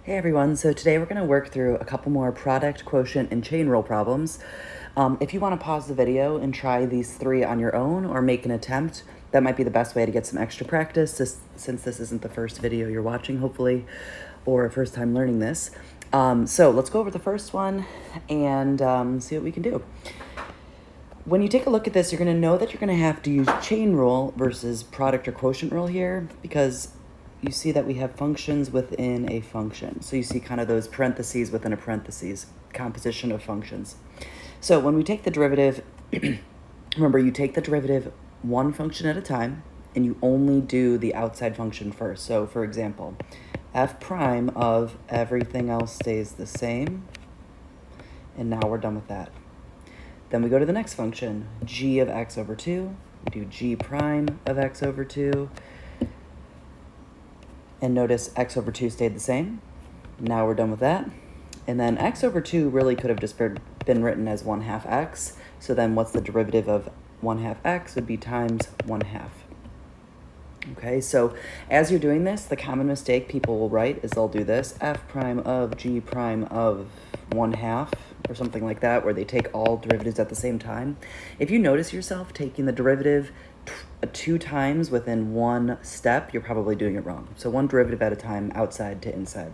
Hey everyone, so today we're going to work through a couple more product, quotient, and chain rule problems. If you want to pause the video and try these three on your own or make an attempt, that might be the best way to get some extra practice since this isn't the first video you're watching, hopefully, or first time learning this. So let's go over the first one and see what we can do. When you take a look at this, you're going to know that you're going to have to use chain rule versus product or quotient rule here because you see that we have functions within a function. So you see kind of those parentheses within a parentheses, composition of functions. So when we take the derivative, remember you take the derivative one function at a time and you only do the outside function first. So for example, f prime of everything else stays the same. And now we're done with that. Then we go to the next function, g of x over 2. We do g prime of x over 2. And notice x over 2 stayed the same. Now we're done with that. And then x over 2 really could have just been written as 1/2 x. So then what's the derivative of 1/2 x would be times 1/2. Okay, so as you're doing this, the common mistake people will write is they'll do this, f prime of g prime of 1/2 or something like that, where they take all derivatives at the same time. If you notice yourself taking the derivative 2 times within one step, you're probably doing it wrong. So one derivative at a time, outside to inside.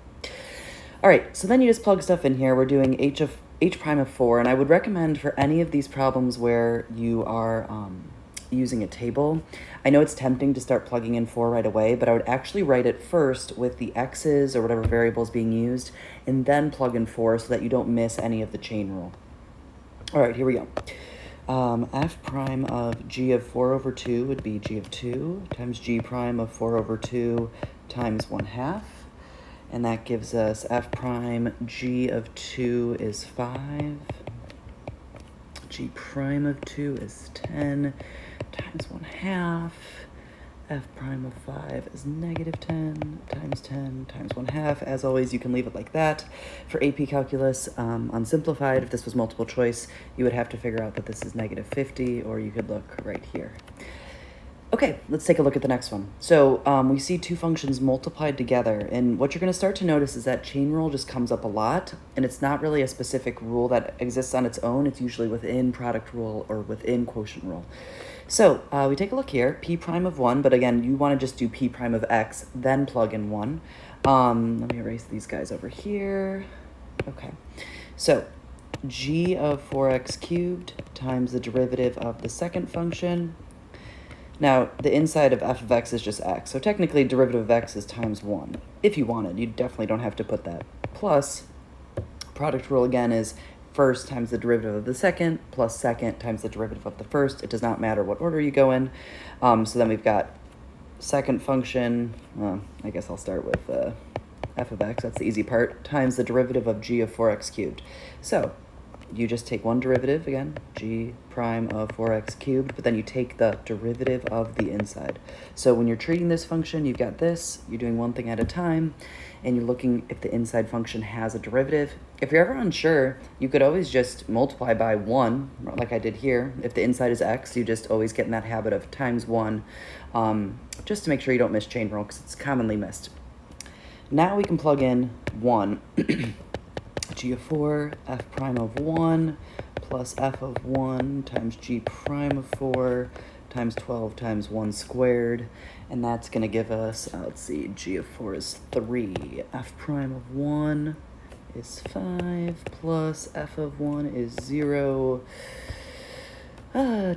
All right, so then you just plug stuff in here. We're doing h prime of 4, and I would recommend for any of these problems where you are using a table, I know it's tempting to start plugging in 4 right away, but I would actually write it first with the x's or whatever variables being used, and then plug in 4 so that you don't miss any of the chain rule. All right, here we go. F prime of g of 4 over 2 would be g of 2 times g prime of 4 over 2 times 1/2. And that gives us f prime g of 2 is 5. G prime of 2 is 10 times 1/2. F prime of 5 is negative 10 times 1/2. As always, you can leave it like that. For AP Calculus, unsimplified, if this was multiple choice, you would have to figure out that this is negative 50, or you could look right here. Okay, let's take a look at the next one. So we see two functions multiplied together, and what you're going to start to notice is that chain rule just comes up a lot, and it's not really a specific rule that exists on its own. It's usually within product rule or within quotient rule. So we take a look here, p prime of 1, but again, you want to just do p prime of x, then plug in 1. Let me erase these guys over here. Okay, so g of 4x cubed times the derivative of the second function. Now, the inside of f of x is just x, so technically derivative of x is times 1. If you wanted, you definitely don't have to put that. Plus, product rule again is first times the derivative of the second plus second times the derivative of the first. It does not matter what order you go in. So then we've got second function, I guess I'll start with f of x, that's the easy part, times the derivative of g of 4x cubed. So you just take one derivative, again, g prime of 4x cubed, but then you take the derivative of the inside. So when you're treating this function, you've got this, you're doing one thing at a time, and you're looking if the inside function has a derivative. If you're ever unsure, you could always just multiply by 1, like I did here. If the inside is x, you just always get in that habit of times 1, just to make sure you don't miss chain rule, because it's commonly missed. Now we can plug in 1. G of 4, f prime of 1, plus f of 1 times g prime of 4 times 12 times 1 squared. And that's going to give us, let's see, g of 4 is 3. F prime of 1 is 5, plus f of 1 is 0.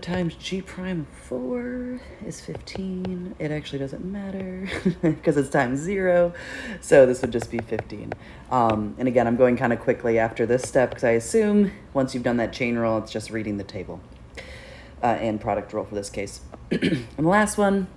Times g prime of 4 is 15. It actually doesn't matter because it's times 0. So this would just be 15. And again, I'm going kind of quickly after this step because I assume once you've done that chain rule, it's just reading the table and product rule for this case. And the last one,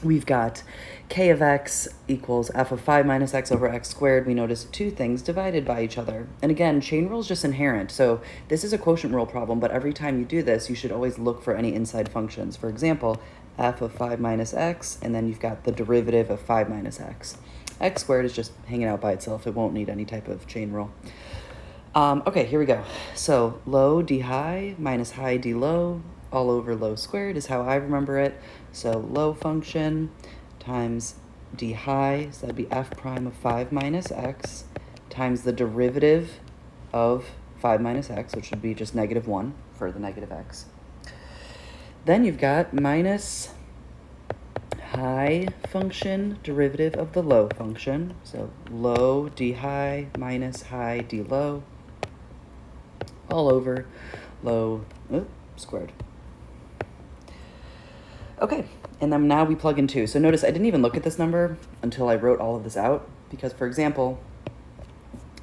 we've got k of x equals f of 5 minus x over x squared. We notice two things divided by each other. And again, chain rule is just inherent. So this is a quotient rule problem, but every time you do this, you should always look for any inside functions. For example, f of 5 minus x, and then you've got the derivative of 5 minus x. X squared is just hanging out by itself. It won't need any type of chain rule. Okay, here we go. So low d high minus high d low all over low squared is how I remember it. So low function times d high, so that'd be f prime of 5 minus x times the derivative of 5 minus x, which would be just negative 1 for the negative x. Then you've got minus high function derivative of the low function. So low d high minus high d low all over low squared. Okay, and then now we plug in 2. So notice I didn't even look at this number until I wrote all of this out because, for example,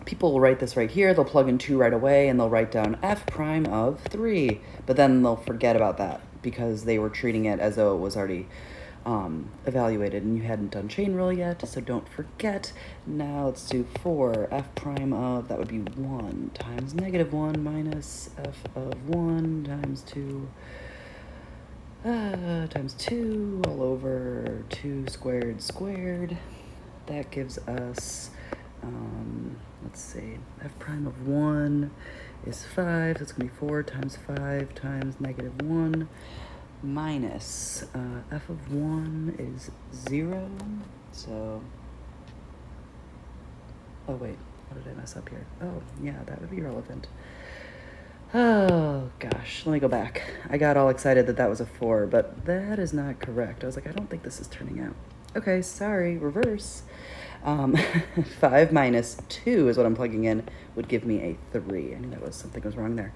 people will write this right here, they'll plug in 2 right away, and they'll write down f prime of 3, but then they'll forget about that because they were treating it as though it was already evaluated and you hadn't done chain rule yet, so don't forget. Now let's do 4, f prime of, that would be 1 times negative 1 minus f of 1 times 2 times 2 all over 2 squared. That gives us, let's see, f prime of 1 is 5, so it's going to be 4 times 5 times negative 1 minus f of 1 is 0, so, oh wait, what did I mess up here? Oh, yeah, that would be relevant. Oh, gosh, let me go back. I got all excited that that was a 4, but that is not correct. I was like, I don't think this is turning out. Okay, sorry, reverse. 5 minus 2 is what I'm plugging in, would give me a 3. I knew that was something was wrong there.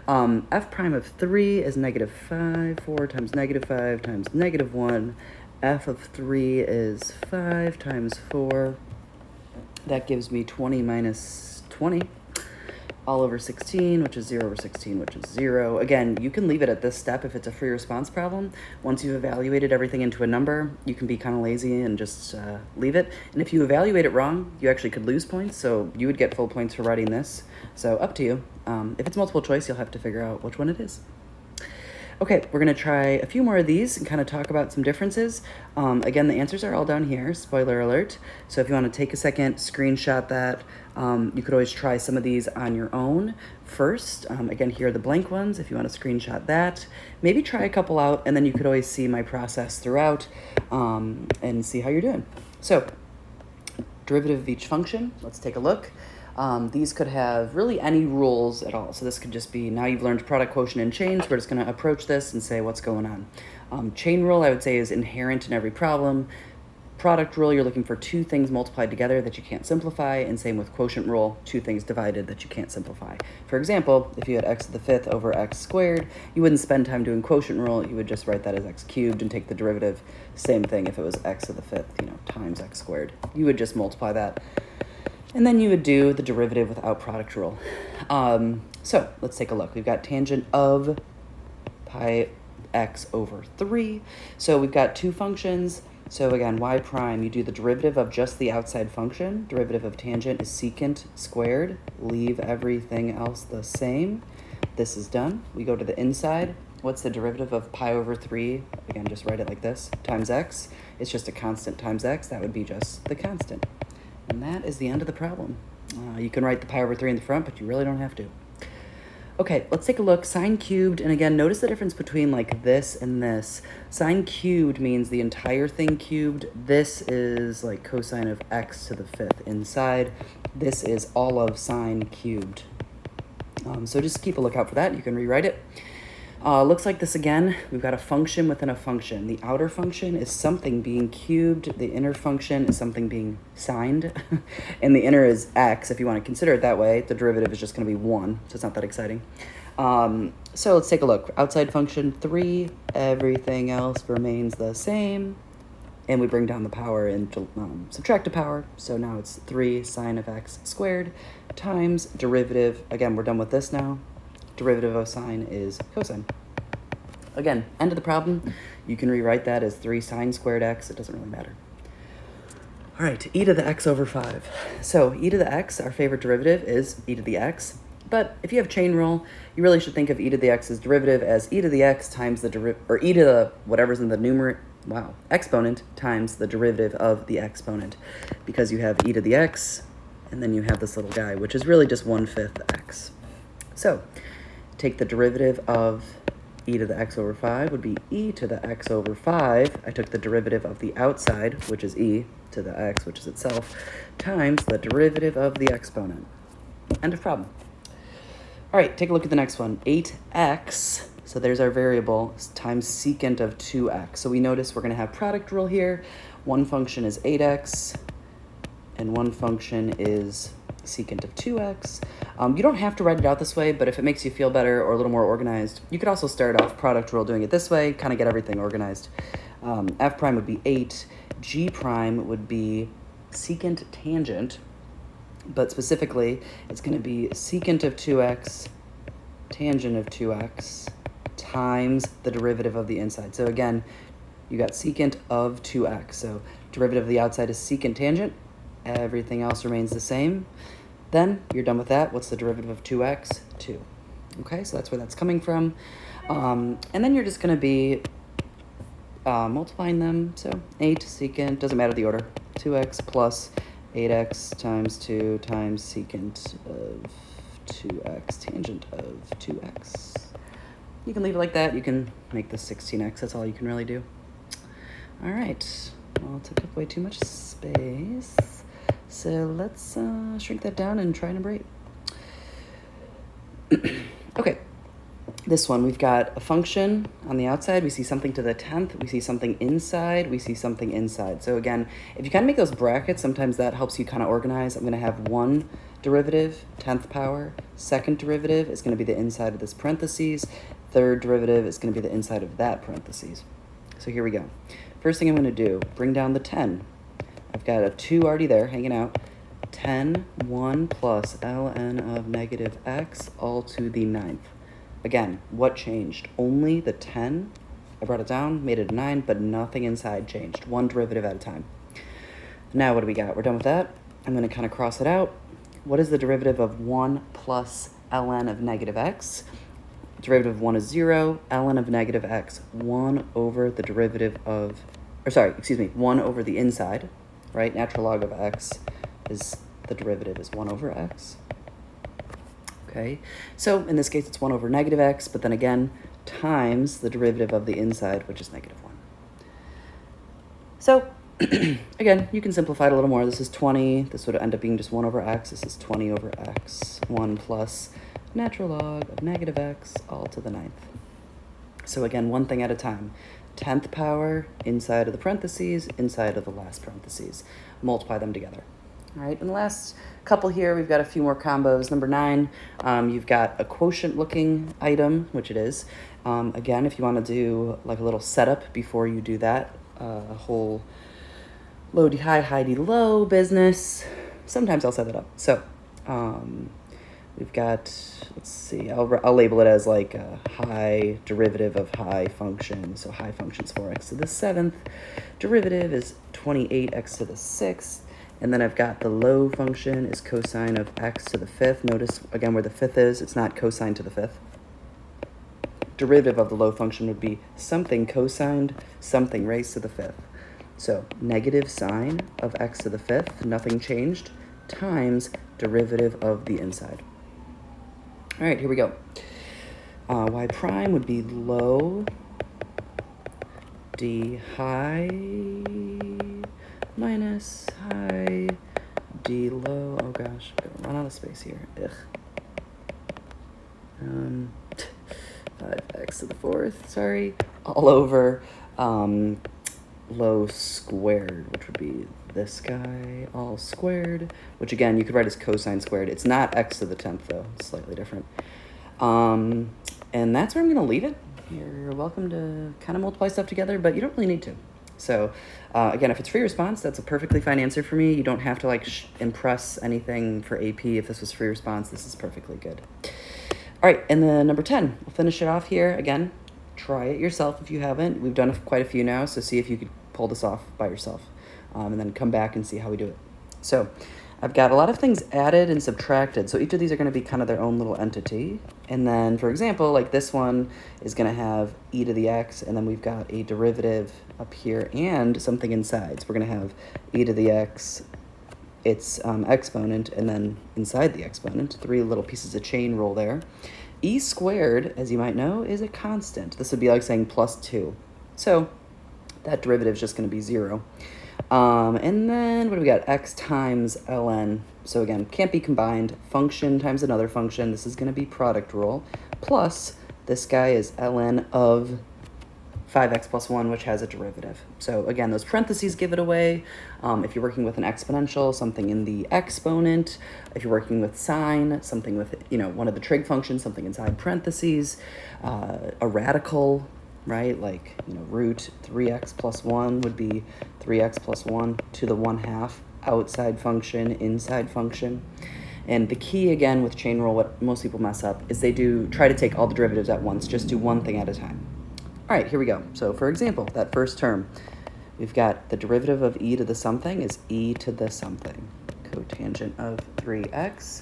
F prime of 3 is negative 5. 4 times negative 5 times negative 1. F of 3 is 5 times 4. That gives me 20 minus 20. All over 16, which is 0 over 16, which is 0. Again, you can leave it at this step if it's a free response problem. Once you've evaluated everything into a number, you can be kind of lazy and just leave it. And if you evaluate it wrong, you actually could lose points, so you would get full points for writing this. So up to you. If it's multiple choice, you'll have to figure out which one it is. Okay, we're going to try a few more of these and kind of talk about some differences. Again, the answers are all down here, spoiler alert. So if you want to take a second, screenshot that. You could always try some of these on your own first. Again, here are the blank ones if you want to screenshot that. Maybe try a couple out, and then you could always see my process throughout and see how you're doing. So, derivative of each function, let's take a look. These could have really any rules at all. So this could just be, now you've learned product, quotient, and chains. We're just going to approach this and say what's going on. Chain rule, I would say, is inherent in every problem. Product rule, you're looking for 2 things multiplied together that you can't simplify, and same with quotient rule, 2 things divided that you can't simplify. For example, if you had x to the 5th over x squared, you wouldn't spend time doing quotient rule, you would just write that as x cubed and take the derivative. Same thing if it was x to the 5th, times x squared. You would just multiply that. And then you would do the derivative without product rule. So let's take a look. We've got tangent of pi x over 3. So we've got 2 functions. So again, y prime, you do the derivative of just the outside function. Derivative of tangent is secant squared. Leave everything else the same. This is done. We go to the inside. What's the derivative of pi over 3? Again, just write it like this, times x. It's just a constant times x. That would be just the constant. And that is the end of the problem. You can write the pi over 3 in the front, but you really don't have to. Okay, let's take a look. Sine cubed, and again, notice the difference between like this and this. Sine cubed means the entire thing cubed. This is like cosine of x to the 5th inside. This is all of sine cubed. So just keep a lookout for that. You can rewrite it. Looks like this again. We've got a function within a function. The outer function is something being cubed. The inner function is something being signed. And the inner is x. If you want to consider it that way, the derivative is just going to be 1. So it's not that exciting. So let's take a look. Outside function 3. Everything else remains the same. And we bring down the power and subtract a power. So now it's 3 sine of x squared times derivative. Again, we're done with this now. Derivative of sine is cosine. Again, end of the problem. You can rewrite that as 3 sine squared x. It doesn't really matter. All right, e to the x over 5. So e to the x, our favorite derivative, is e to the x. But if you have chain rule, you really should think of e to the x's derivative as e to the x times the derivative, or e to the whatever's in the numerator, exponent times the derivative of the exponent. Because you have e to the x, and then you have this little guy, which is really just 1/5 x. So take the derivative of e to the x over 5 would be e to the x over 5. I took the derivative of the outside, which is e, to the x, which is itself, times the derivative of the exponent. End of problem. All right, take a look at the next one. 8x, so there's our variable, times secant of 2x. So we notice we're going to have product rule here. One function is 8x, and one function is secant of 2x. You don't have to write it out this way, but if it makes you feel better or a little more organized, you could also start off product rule doing it this way, kind of get everything organized. F prime would be 8, G prime would be secant tangent, but specifically, it's going to be secant of 2x, tangent of 2x, times the derivative of the inside. So again, you got secant of 2x. So derivative of the outside is secant tangent. Everything else remains the same. Then you're done with that. What's the derivative of 2x? 2. Okay, so that's where that's coming from. And then you're just going to be multiplying them. So 8 secant, doesn't matter the order, 2x plus 8x times 2 times secant of 2x, tangent of 2x. You can leave it like that. You can make this 16x. That's all you can really do. All right. Well, it took up way too much space. So let's shrink that down and try number 8. Okay. This one, we've got a function on the outside. We see something to the 10th. We see something inside. We see something inside. So again, if you kind of make those brackets, sometimes that helps you kind of organize. I'm going to have one derivative, 10th power. Second derivative is going to be the inside of this parentheses. Third derivative is going to be the inside of that parentheses. So here we go. First thing I'm going to do, bring down the 10. I've got a 2 already there hanging out. 10, 1 plus ln of negative x all to the 9th. Again, what changed? Only the 10. I brought it down, made it a 9, but nothing inside changed. One derivative at a time. Now what do we got? We're done with that. I'm going to kind of cross it out. What is the derivative of 1 plus ln of negative x? Derivative of 1 is 0. Ln of negative x, 1 over the derivative of, 1 over the inside, right? Natural log of x is, the derivative is 1 over x. Okay, so in this case, it's 1 over negative x, but then again, times the derivative of the inside, which is negative 1. So, again, you can simplify it a little more. This is 20. This would end up being just 1 over x. This is 20 over x. 1 plus natural log of negative x all to the 9th. So again, one thing at a time. 10th power inside of the parentheses, inside of the last parentheses. Multiply them together. All right, in the last couple here, we've got a few more combos. Number 9, you've got a quotient looking item, which it is. Again, if you want to do like a little setup before you do that, a whole low D high, high D low business, sometimes I'll set that up. So we've got, let's see, I'll label it as like a high derivative of high function. So high function's 4x to the 7th. Derivative is 28x to the 6th. And then I've got the low function is cosine of x to the 5th. Notice, again, where the 5th is, it's not cosine to the 5th. Derivative of the low function would be something cosigned, something raised to the 5th. So negative sine of x to the 5th, nothing changed, times derivative of the inside. All right, here we go. Y prime would be low d high minus high d low. Oh gosh, I'm gonna run out of space here. Ugh. 5x to the 4th, sorry, all over low squared, which would be this guy, all squared, which again, you could write as cosine squared. It's not x to the 10th though, it's slightly different. And that's where I'm gonna leave it. You're welcome to kind of multiply stuff together, but you don't really need to. So again, if it's free response, that's a perfectly fine answer for me. You don't have to like impress anything for AP. If this was free response, this is perfectly good. All right, and then number 10, we'll finish it off here. Again, try it yourself if you haven't. We've done quite a few now, so see if you could pull this off by yourself. And then come back and see how we do it. So I've got a lot of things added and subtracted. So each of these are going to be kind of their own little entity. And then, for example, like this one is going to have e to the x, and then we've got a derivative up here and something inside. So we're going to have e to the x, its exponent, and then inside the exponent, 3 little pieces of chain rule there. E squared, as you might know, is a constant. This would be like saying plus 2. So that derivative is just going to be 0. And then what do we got? X times ln. So again, can't be combined. Function times another function. This is going to be product rule. Plus, this guy is ln of 5x plus 1, which has a derivative. So again, those parentheses give it away. If you're working with an exponential, something in the exponent. If you're working with sine, something with, one of the trig functions, something inside parentheses. A radical, right? Like, root 3x plus 1 would be 3x plus 1 to the 1/2, outside function, inside function. And the key, again, with chain rule, what most people mess up, is they try to take all the derivatives at once, just do one thing at a time. All right, here we go. So for example, that first term, we've got the derivative of e to the something is e to the something, cotangent of 3x,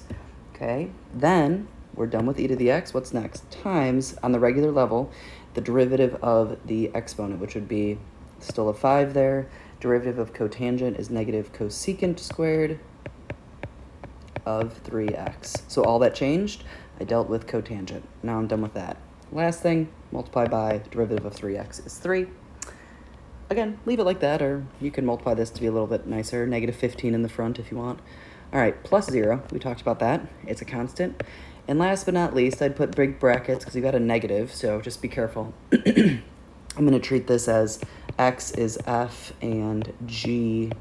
okay? Then we're done with e to the x. What's next? Times, on the regular level, the derivative of the exponent, which would be still a 5 there. Derivative of cotangent is negative cosecant squared of 3x. So all that changed, I dealt with cotangent. Now I'm done with that. Last thing, multiply by the derivative of 3x is 3. Again, leave it like that, or you can multiply this to be a little bit nicer. Negative 15 in the front if you want. All right, plus 0. We talked about that. It's a constant. And last but not least, I'd put big brackets because you've got a negative, so just be careful. I'm going to treat this as x is f and g,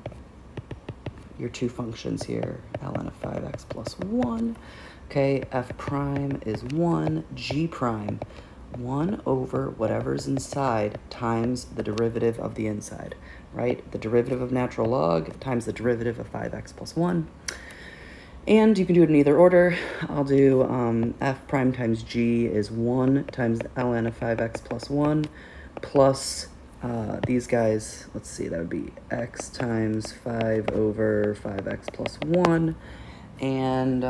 your two functions here, ln of 5x plus 1. Okay, f prime is 1, g prime, 1 over whatever's inside times the derivative of the inside, right? The derivative of natural log times the derivative of 5x plus 1. And you can do it in either order. I'll do f prime times g is 1 times ln of 5x plus 1 plus these guys, let's see, that would be x times 5 over 5x plus 1. And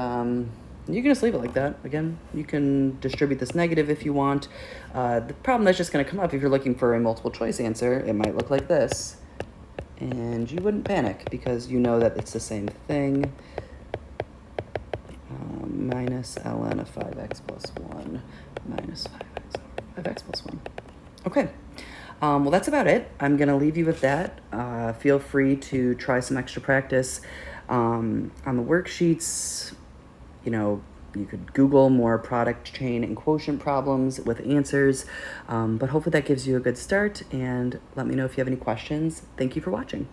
you can just leave it like that. Again, you can distribute this negative if you want. The problem that's just going to come up if you're looking for a multiple choice answer, it might look like this. And you wouldn't panic because you know that it's the same thing. Minus ln of 5x plus 1 minus 5x plus 1. Okay. Well, that's about it. I'm going to leave you with that. Feel free to try some extra practice on the worksheets. You could Google more product, chain, and quotient problems with answers. But hopefully that gives you a good start. And let me know if you have any questions. Thank you for watching.